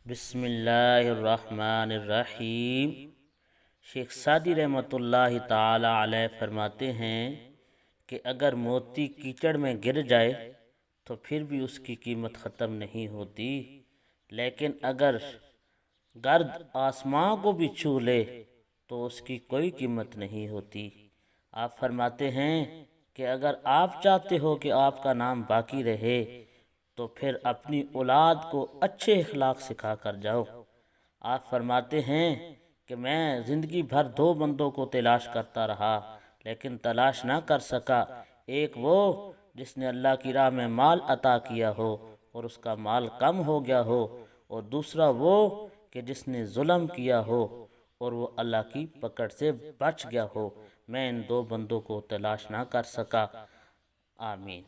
بسم اللہ الرحمن الرحیم۔ شیخ سعدی رحمۃ اللہ تعالی علیہ فرماتے ہیں کہ اگر موتی کیچڑ میں گر جائے تو پھر بھی اس کی قیمت ختم نہیں ہوتی، لیکن اگر گرد آسمان کو بھی چھو لے تو اس کی کوئی قیمت نہیں ہوتی۔ آپ فرماتے ہیں کہ اگر آپ چاہتے ہو کہ آپ کا نام باقی رہے تو پھر اپنی اولاد کو اچھے اخلاق سکھا کر جاؤ۔ آپ فرماتے ہیں کہ میں زندگی بھر دو بندوں کو تلاش کرتا رہا لیکن تلاش نہ کر سکا، ایک وہ جس نے اللہ کی راہ میں مال عطا کیا ہو اور اس کا مال کم ہو گیا ہو، اور دوسرا وہ کہ جس نے ظلم کیا ہو اور وہ اللہ کی پکڑ سے بچ گیا ہو۔ میں ان دو بندوں کو تلاش نہ کر سکا۔ آمین۔